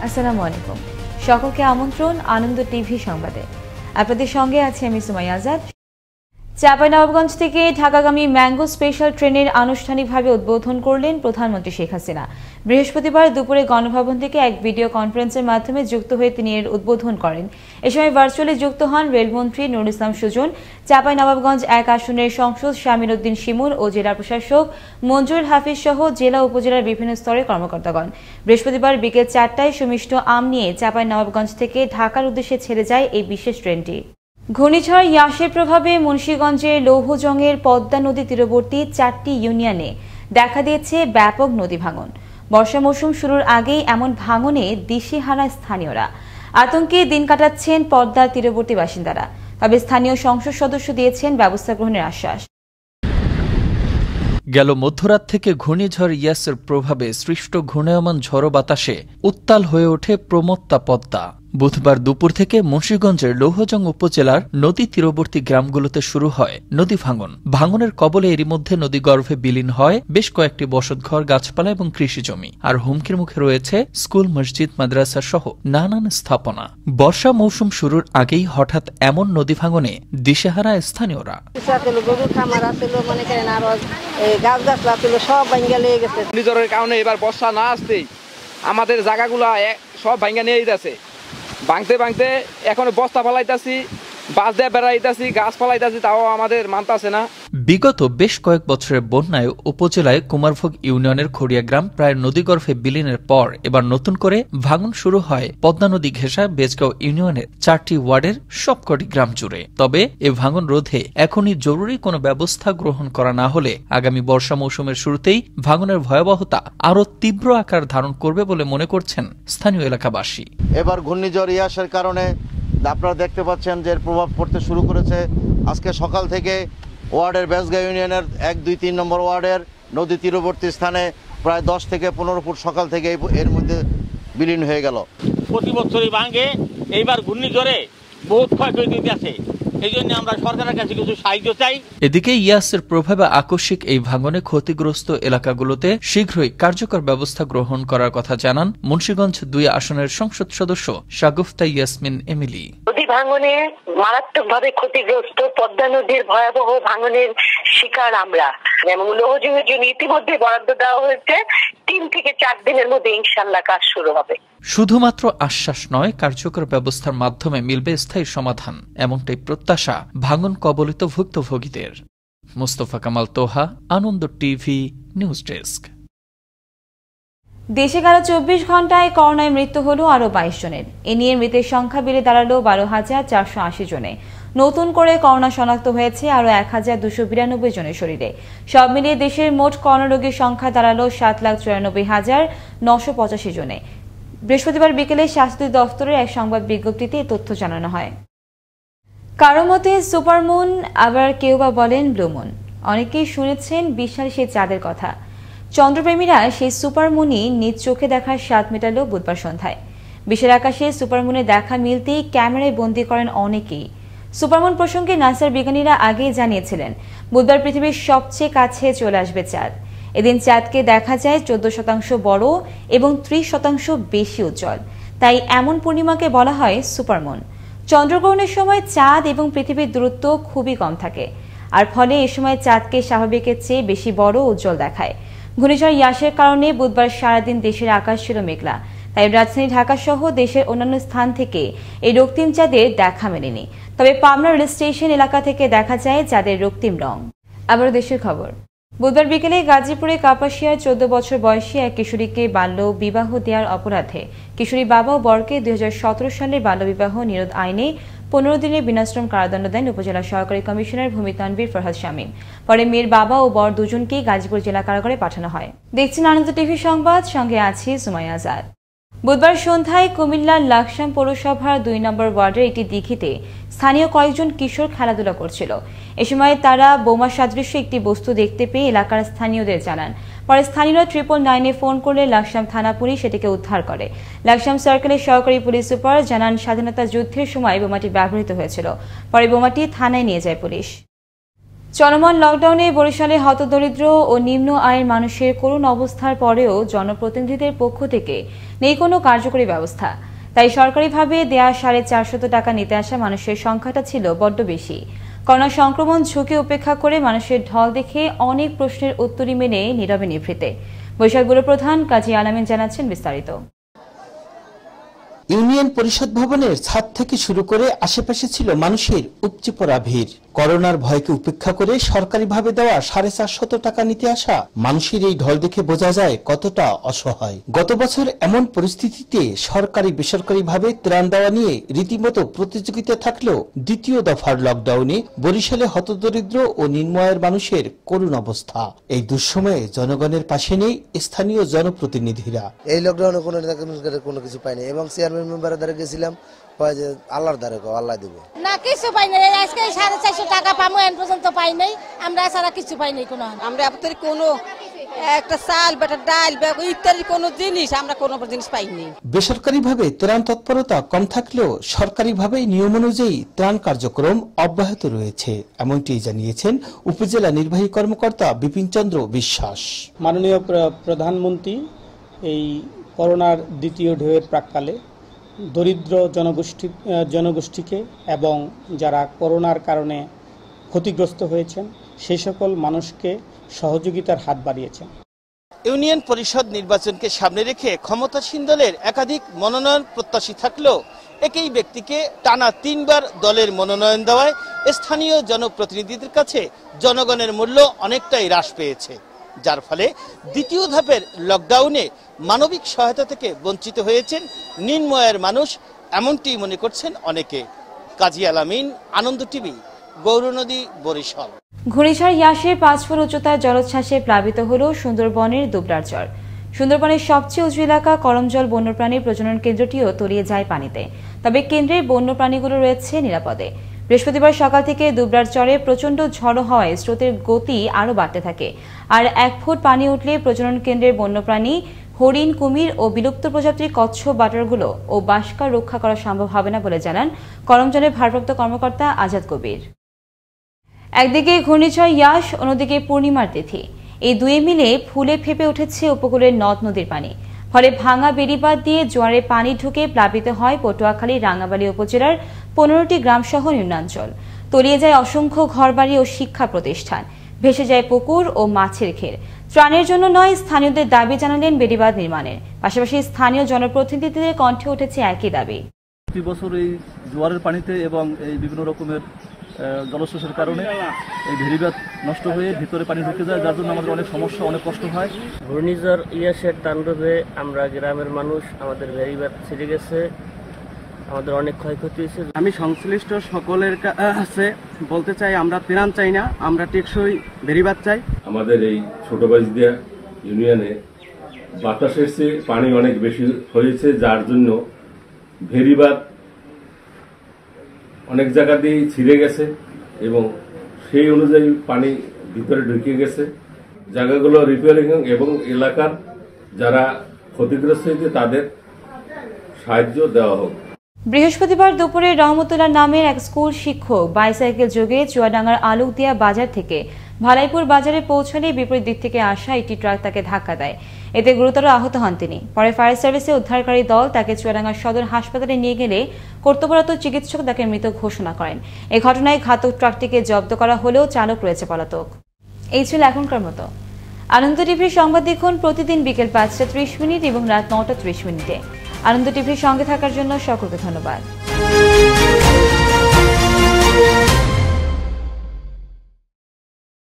আসসালামু আলাইকুম। সকলকে আমন্ত্রণ আনন্দ টিভি সংবাদে। আপনাদের সঙ্গে আছি আমি সুমাইয়া আজাদ। চাঁপাইনবাবগঞ্জ থেকে ঢাকাগামী ম্যাঙ্গো স্পেশাল ট্রেনের আনুষ্ঠানিকভাবে উদ্বোধন করলেন প্রধানমন্ত্রী শেখ হাসিনা। বৃহস্পতিবার দুপুরে গণভবন থেকে এক ভিডিও কনফারেন্সের মাধ্যমে যুক্ত হয়ে তিনি এর উদ্বোধন করেন। এ সময় ভার্চুয়ালি যুক্ত হন রেলমন্ত্রী নুরুল ইসলাম সুজন, চাঁপাইনবাবগঞ্জ ১ আসনের সংসদ শামীর উদ্দিন শিমুল ও জেলা প্রশাসক মঞ্জুরুল হাফিজ সহ জেলা উপজেলার বিভিন্ন স্তরের কর্মকর্তাগণ। বৃহস্পতিবার বিকেল ৪টায় সুমিষ্ট আম নিয়ে চাঁপাইনবাবগঞ্জ থেকে ঢাকার উদ্দেশ্যে ছেড়ে যায় এই বিশেষ ট্রেনটি। ঘূর্ণিঝড় ইয়াসের প্রভাবে মুন্সিগঞ্জের লৌহজংয়ের পদ্মা নদী তীরবর্তী ৪টি ইউনিয়নে দেখা দিয়েছে ব্যাপক নদী ভাঙন। বর্ষা মৌসুম শুরুর আগেই এমন ভাঙনে দিশেহারা স্থানীয়রা। আতঙ্কে দিন কাটাচ্ছেন পদ্মার তীরবর্তী বাসিন্দারা। তবে স্থানীয় সংসদ সদস্য দিয়েছেন ব্যবস্থা গ্রহণের আশ্বাস। গেল মধ্যরাত থেকে ঘূর্ণিঝড় ইয়াসের প্রভাবে সৃষ্ট ঘূর্ণায়মান ঝড়ো বাতাসে উত্তাল হয়ে ওঠে প্রমত্তা পদ্মা। বুধবার দুপুর থেকে মুন্সিগঞ্জের লৌহজং উপজেলার নদী তীরবর্তী গ্রামগুলোতে শুরু হয় নদী ভাঙন। ভাঙনের কবলে এরই মধ্যে নদীগর্ভে বিলীন হয় বেশ কয়েকটি বসতঘর, গাছপালা এবং কৃষিজমি। আর হুমকির মুখে রয়েছে স্কুল, মসজিদ, মাদ্রাসা সহ নানান স্থাপনা। বর্ষা মৌসুম শুরুর আগেই হঠাৎ এমন নদী ভাঙনে দিশেহারা স্থানীয়রা। ঘূর্ণিঝড়ের কারণে এবার বর্ষা না আসতেই আমাদের জায়গাগুলা সব ভাঙ্গা নিয়ে যাচ্ছে। ভাঙতে ভাঙতে এখন বস্তা ফালাইতেছি, বাস দিয়ে বেড়াইতেছি, গাছ ফালাইতেছি, তাও আমাদের মানতাছে না। বিগত বেশ কয়েক বছরের বন্যায় উপজেলায় কুমারভোগ ইউনিয়নের খড়িয়া গ্রাম প্রায় নদীগর্ভে বিলীনের পর এবার নতুন করে ভাঙন শুরু হয় পদ্মা নদী ঘেঁষা বেজগাঁও ইউনিয়নের ৪টি ওয়ার্ডের সবকটি গ্রাম জুড়ে। তবে এ ভাঙন রোধে এখনই জরুরি কোনো ব্যবস্থা গ্রহণ করা না হলে আগামী বর্ষা মৌসুমের শুরুতেই ভাঙনের ভয়াবহতা আরও তীব্র আকার ধারণ করবে বলে মনে করছেন স্থানীয় এলাকাবাসী। এবার ঘূর্ণিঝড় ইয়াসের কারণে আপনারা দেখতে পাচ্ছেন যে প্রভাব পড়তে শুরু করেছে। আজকে সকাল থেকে ওয়ার্ডের বেজগাঁও ইউনিয়নের ১, ২, ৩ নম্বর ওয়ার্ডের নদী তীরবর্তী স্থানে প্রায় ১০ থেকে ১৫ ফুট সকাল থেকে এর মধ্যে বিলীন হয়ে গেল। প্রতি বছরই ভাঙে, এইবার ঘূর্ণিঝড়ে বহুত ক্ষয়ক্ষতি আছে। এই জন্য আমরা সরকারের কাছে কিছু সাহায্য চাই। এদিকে ইয়াসের প্রভাবে আকস্মিক এই ভাঙনে ক্ষতিগ্রস্ত এলাকাগুলোতে শীঘ্রই কার্যকর ব্যবস্থা গ্রহণ করার কথা জানান মুন্সিগঞ্জ ২ আসনের সংসদ সদস্য শাগুফতা ইয়াসমিন এমিলি। নদী ভাঙনে মারাত্মকভাবে ক্ষতিগ্রস্ত পদ্মা নদীর ভয়াবহ ভাঙনের শিকার আমরা, এবং লৌহজংয়ের জন্য ইতিমধ্যে বরাদ্দ দেওয়া হয়েছে। ৩ থেকে ৪ দিনের মধ্যে ইনশাআল্লাহ কাজ শুরু হবে। শুধুমাত্র আশ্বাস নয়, কার্যকর ব্যবস্থার মাধ্যমে মিলবে স্থায়ী সমাধান, এমনটাই প্রত্যাশা ভাঙন কবলিত ভুক্তভোগীদের। মুস্তফা কামাল তোহা, আনন্দ টিভি, নিউজ ডেস্ক। দেশে গেল ২৪ ঘন্টায় করোনায় মৃত্যু হল আরও ২২ জনের। এ নিয়ে মৃতের সংখ্যা বেড়ে দাঁড়ালো ১২,৪৮০ জনে। নতুন করে করোনা শনাক্ত হয়েছে আরও ১,২৯২ জনের শরীরে। সব মিলিয়ে দেশের মোট করোনা রোগীর সংখ্যা দাঁড়ালো ৭,৯৪,৯৮৫ জনে। বৃহস্পতিবার বিকেলে স্বাস্থ্য দফতরের এক সংবাদ বিজ্ঞপ্তিতে তথ্য জানানো হয়। কারো মতে সুপারমুন, আবার কেউ বা বলেন ব্লুমুন। অনেকেই শুনেছেন বিশাল সেই চাঁদের কথা। চন্দ্রপ্রেমীরা সেই সুপারমুনই নিজ চোখে দেখার স্বাদ মেটাল বুধবার সন্ধ্যায়। বিশাল আকাশে সুপারমুনে দেখা মিলতেই ক্যামেরায় বন্দী করেন অনেকেই। সুপারমুন প্রসঙ্গে নাসার বিজ্ঞানীরা আগেই জানিয়েছিলেন বুধবার পৃথিবীর সবচেয়ে কাছে চলে আসবে চাঁদ। এদিন চাঁদকে দেখা যায় ১৪% বড় এবং ৩০% বেশি উজ্জ্বল। তাই এমন পূর্ণিমাকে বলা হয় সুপারমুন। চন্দ্রগ্রহণের সময় চাঁদ এবং পৃথিবীর দূরত্ব খুবই কম থাকে, আর ফলে এ সময় চাঁদকে স্বাভাবিকের চেয়ে বেশি বড় উজ্জ্বল দেখায়। ঘূর্ণিঝড় ইয়াসের কারণে বুধবার সারাদিন দেশের আকাশ ছিল মেঘলা। তাই রাজধানী ঢাকা সহ দেশের অন্যান্য স্থান থেকে এই রক্তিম চাঁদের দেখা মেলেনি। তবে পাবনা রেল স্টেশন এলাকা থেকে দেখা যায় চাঁদের রক্তিম রং। আবার দেশের খবর। বুধবার বিকেলে গাজীপুরে কাপাসিয়ার ১৪ বছর বয়সী এক কিশোরীকে বাল্য বিবাহ দেওয়ার অপরাধে কিশোরী বাবা ও বরকে ২০১৭ সালের বাল্যবিবাহ নিরোধ আইনে ১৫ দিনের বিনাশ্রম কারাদণ্ড দেন উপজেলা সহকারী কমিশনার ভূমি তানভীর ফরহাদ শামীম। পরে মেয়ের বাবা ও বর দুজনকেই গাজীপুর জেলা কারাগারে পাঠানো হয়। দেখছেন আনন্দ টিভি সংবাদ, সঙ্গে আছি সুমাইয়া আজাদ। বুধবার সন্ধ্যায় কুমিল্লার লাকসাম পৌরসভার ২ নম্বর ওয়ার্ডের একটি দিঘিতে স্থানীয় কয়েকজন কিশোর খেলাধুলা করছিল। এ সময় তারা বোমা সদৃশ্য একটি বস্তু দেখতে পেয়ে এলাকার স্থানীয়দের জানান। পরে স্থানীয়রা 999-এ ফোন করলে লাকসাম থানা পুলিশ সেটিকে উদ্ধার করে। লাকসাম সার্কেলের সহকারী পুলিশ সুপার জানান, স্বাধীনতা যুদ্ধের সময় বোমাটি ব্যবহৃত হয়েছিল। পরে বোমাটি থানায় নিয়ে যায় পুলিশ। চলমান লকডাউনে বরিশালে হতদরিদ্র ও নিম্ন আয়ের মানুষের করুণ অবস্থার পরেও জনপ্রতিনিধিদের পক্ষ থেকে নেই কোনো কার্যকরী ব্যবস্থা। তাই সরকারিভাবে দেয়া 450 টাকা নিতে আসা মানুষের সংখ্যাটা ছিল বড্ড বেশি। করোনা সংক্রমণ ঝুঁকি উপেক্ষা করে মানুষের ঢল দেখে অনেক প্রশ্নের উত্তরই মেনে নীরবে নিভৃতে। বরিশাল ব্যুরো প্রধান কাজী আলামিন জানাচ্ছেন বিস্তারিত। ইউনিয়ন পরিষদ ভবনের ছাদ থেকে শুরু করে আশেপাশে ছিল মানুষের উপচে পড়া ভিড়। করোনার ভয়কে উপেক্ষা করে সরকারিভাবে দেওয়া 450 টাকা নিতে আসা মানুষের এই ঢল দেখে বোঝা যায় কতটা অসহায়। গত বছর এমন পরিস্থিতিতে সরকারি বেসরকারিভাবে ত্রাণ দেওয়া নিয়ে রীতিমতো প্রতিযোগিতা থাকলেও দ্বিতীয় দফার লকডাউনে বরিশালে হতদরিদ্র ও নিম্ন আয়ের মানুষের করুণ অবস্থা। এই দুঃসময়ে জনগণের পাশে নেই স্থানীয় জনপ্রতিনিধিরা। এই লকডাউনে কোনো কিছু পাইনি এবং চেয়ারম্যান মেম্বারের দ্বারা গেছিলাম, আল্লাহর দ্বারে আল্লাহ দিব না, কিছু পাই নাই। আজকে 450 টাকা পাবো, এখন পর্যন্ত পাই নাই। আমরা ছাড়া কিছু পাই নাই। আমরা আপনাদের কোনো একটা চাল বা ডাল বা ইত্যাদি কোনো জিনিস আমরা কোনো জিনিস পাইনি। বেসরকারিভাবে ত্রাণ তৎপরতা কম থাকলেও সরকারিভাবে নিয়ম অনুযায়ী ত্রাণ কার্যক্রম অব্যাহত রয়েছে, এমনটি জানিয়েছেন উপজেলা নির্বাহী কর্মকর্তা বিপিন চন্দ্র বিশ্বাস। মাননীয় প্রধানমন্ত্রী এই করোনার দ্বিতীয় ঢেউয়ের প্রাক্কালে দরিদ্র জনগোষ্ঠীকে এবং যারা করোনার কারণে ক্ষতিগ্রস্ত হয়েছেন সেই সকল মানুষকে সহযোগিতার হাত বাড়িয়েছেন। ইউনিয়ন পরিষদ নির্বাচনকে সামনে রেখে ক্ষমতাসীন দলের একাধিক মনোনয়ন প্রত্যাশী থাকলেও একই ব্যক্তিকে টানা 3 বার দলের মনোনয়ন দেওয়ায় স্থানীয় জনপ্রতিনিধিদের কাছে জনগণের মূল্য অনেকটাই হ্রাস পেয়েছে, যার ফলে দ্বিতীয় ধাপের লকডাউনে মানবিক সহায়তা থেকে বঞ্চিত হয়েছেন নিম্ন আয়ের মানুষ, এমনটি মনে করছেন অনেকে। কাজী আলামিন, আনন্দ টিভি, গৌরনদী, বরিশাল। ঘূর্ণিঝড় ইয়াসের 5 ফুট উচ্চতার জলোচ্ছ্বাসে প্লাবিত হল সুন্দরবনের দুবলার চর। সুন্দরবনের সবচেয়ে উঁচু এলাকা করমজল বন্যপ্রাণীর প্রজনন কেন্দ্রটিও তলিয়ে যায় পানিতে, তবে কেন্দ্রের বন্যপ্রাণীগুলো রয়েছে নিরাপদে। বৃহস্পতিবার সকাল থেকে দুবলার চরে প্রচণ্ড ঝড়ো হওয়ায় স্রোতের গতি আরও বাড়তে থাকে। আর 1 ফুট পানি উঠলে প্রজনন কেন্দ্রের বন্যপ্রাণী হরিণ, কুমির ও বিলুপ্ত প্রজাতির কচ্ছপ বাটারগুলো ও বাসকা রক্ষা করা সম্ভব হবে না বলে জানান করমজলের ভারপ্রাপ্ত কর্মকর্তা আজাদ কবির। একদিকে ঘূর্ণিঝড় ইয়াস, অন্যদিকে পূর্ণিমার তিথি, এই দুয়ে মিলে ফুলে ফেপে উঠেছে উপকূলের নদ নদীর পানি। ফলে ভাঙা বেড়িবাঁধ দিয়ে জোয়ারে পানি ঢুকে প্লাবিত হয় পটুয়াখালী রাঙ্গাবালী উপজেলার 15টি গ্রামসহ নিম্নাঞ্চল। তলিয়ে যায় অসংখ্য ঘরবাড়ি ও শিক্ষা প্রতিষ্ঠান, ভেসে যায় পুকুর ও মাছের ঘের। ত্রাণের জন্য নয়, স্থানীয়দের দাবি জানালেন বেড়িবাঁধ নির্মাণের। পাশাপাশি স্থানীয় জনপ্রতিনিধিদের কণ্ঠে উঠেছে একই দাবি। প্রতি বছর এই জোয়ারের পানিতে এবং এই বিভিন্ন রকমের জলস্রোতের কারণে এই ভেড়িবাঁধ নষ্ট হয়ে ভিতরে পানি ঢুকে যায়, যার জন্য আমাদের অনেক সমস্যা, অনেক কষ্ট হয়। ঘূর্ণিঝড় ইয়াসের তাণ্ডবে আমরা গ্রামের মানুষ, আমাদের ভেড়িবাঁধ ছিঁড়ে গেছে, আমাদের অনেক ক্ষয়ক্ষতি হয়েছে। আমি সংশ্লিষ্ট সকলের কাছে বলতে চাই, আমরা ত্রাণ চাই না, আমরা টেকসই ভেড়িবাঁধ চাই। আমাদের এই ছোট বাইজদিয়া ইউনিয়নে বাতাসের চেয়ে পানি অনেক বেশি হয়েছে, যার জন্য ভেড়িবাঁধ অনেক জায়গা দিয়ে ছিঁড়ে গেছে এবং সেই অনুযায়ী পানি ভিতরে ঢুকে গেছে। জায়গাগুলো রিপেয়ারিং এবং এলাকার যারা ক্ষতিগ্রস্ত হয়েছে তাদের সাহায্য দেওয়া হোক। বৃহস্পতিবার দুপুরে রহমতুল্লাহ নামের এক স্কুল শিক্ষক বাইসাইকেল যোগে চুয়াডাঙ্গার আলুকদিয়া বাজার থেকে ভালাইপুর বাজারে পৌঁছালে বিপরীত দিক থেকে আসা একটি ট্রাক তাকে ধাক্কা দেয়। এতে গুরুতর আহত হন তিনি। পরে ফায়ার সার্ভিসে উদ্ধারকারী দল তাকে চুয়াডাঙ্গা সদর হাসপাতালে নিয়ে গেলে কর্তব্যরত চিকিৎসক তাকে মৃত ঘোষণা করেন। এই ঘটনায় ঘাতক ট্রাকটিকে জব্দ করা হলেও চালক রয়েছে পলাতক। এই ছিল এখনকার মতো। আনন্দ টিভির সংবাদ দেখুন প্রতিদিন বিকেল 5:30 এবং রাত 9:30। আনন্দ টিভির সঙ্গে থাকার জন্য সকলকে ধন্যবাদ।